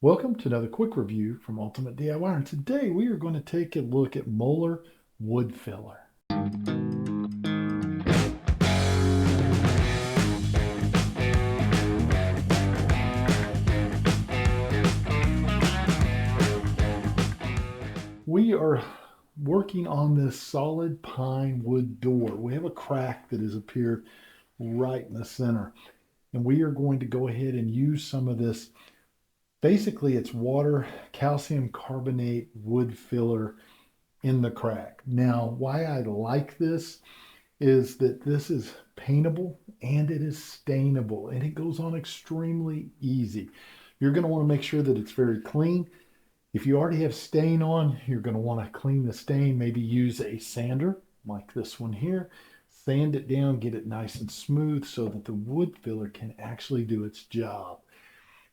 Welcome to another quick review from Ultimate DIY. And today we are going to take a look at Moeller Wood Filler. We are working on this solid pine wood door. We have a crack that has appeared right in the center. And we are going to go ahead and use some of this. Basically, it's water, calcium carbonate wood filler in the crack. Now, why I like this is that this is paintable and it is stainable and it goes on extremely easy. You're going to want to make sure that it's very clean. If you already have stain on, you're going to want to clean the stain. Maybe use a sander like this one here. Sand it down, get it nice and smooth so that the wood filler can actually do its job.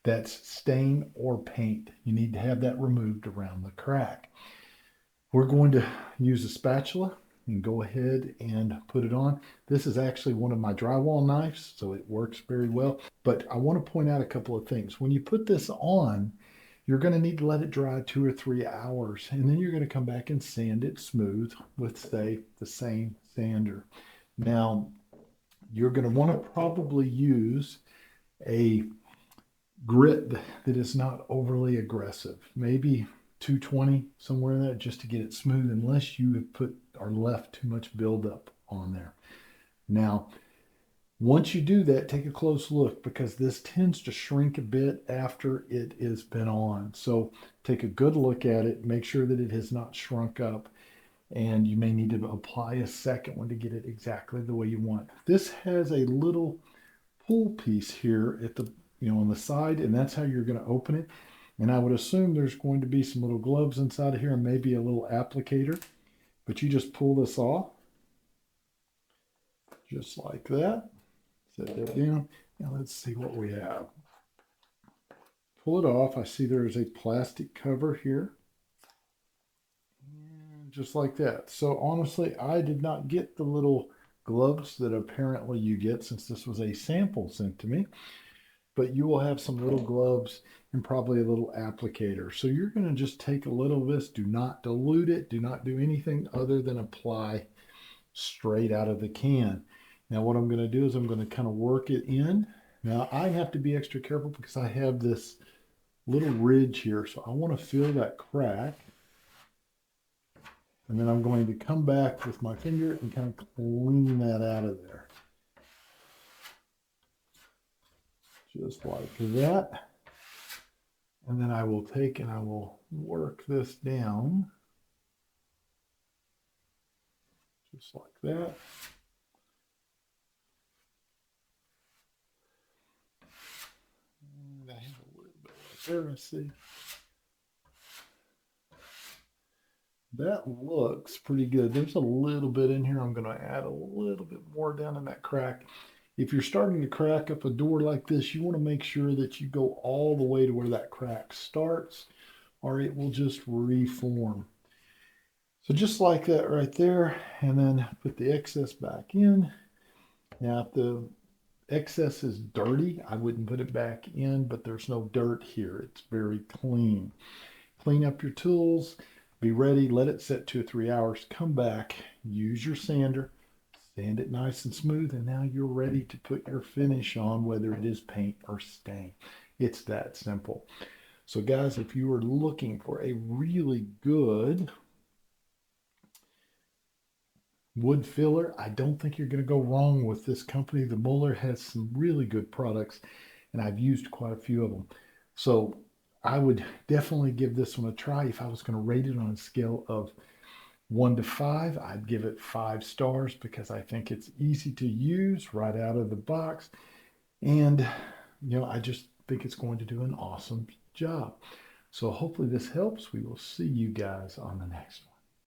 That's stain or paint. You need to have that removed around the crack. We're going to use a spatula and go ahead and put it on. This is actually one of my drywall knives, so it works very well. But I want to point out a couple of things. When you put this on, you're going to need to let it dry 2 or 3 hours, and then you're going to come back and sand it smooth with, say, the same sander. Now, you're going to want to probably use a grit that is not overly aggressive. Maybe 220, somewhere in there, just to get it smooth, unless you have put or left too much buildup on there. Now, once you do that, take a close look because this tends to shrink a bit after it has been on. So take a good look at it, make sure that it has not shrunk up, and you may need to apply a second one to get it exactly the way you want. This has a little pull piece here at the on the side, and that's how you're going to open it. And I would assume there's going to be some little gloves inside of here and maybe a little applicator, but you just pull this off just like that. Set that down. Now let's see what we have. Pull it off. I see there is a plastic cover here. And just like that. So honestly, I did not get the little gloves that apparently you get since this was a sample sent to me. But you will have some little gloves and probably a little applicator. So you're going to just take a little of this. Do not dilute it. Do not do anything other than apply straight out of the can. Now what I'm going to do is I'm going to kind of work it in. Now I have to be extra careful because I have this little ridge here. So I want to fill that crack. And then I'm going to come back with my finger and kind of clean that out of there. Just like that. And then I will take and I will work this down. Just like that. And I have a little bit right there, let's see. That looks pretty good. There's a little bit in here. I'm going to add a little bit more down in that crack. If you're starting to crack up a door like this, you want to make sure that you go all the way to where that crack starts, or it will just reform. So just like that right there, and then put the excess back in. Now, if the excess is dirty, I wouldn't put it back in, but there's no dirt here. It's very clean. Clean up your tools, be ready, let it set 2 or 3 hours, come back, use your sander, sand it nice and smooth, and now you're ready to put your finish on, whether it is paint or stain. It's that simple. So guys, if you are looking for a really good wood filler, I don't think you're going to go wrong with this company. The Moeller has some really good products, and I've used quite a few of them. So I would definitely give this one a try. If I was going to rate it on a scale of 1 to 5, I'd give it 5 stars because I think it's easy to use right out of the box. And, I just think it's going to do an awesome job. So hopefully this helps. We will see you guys on the next one.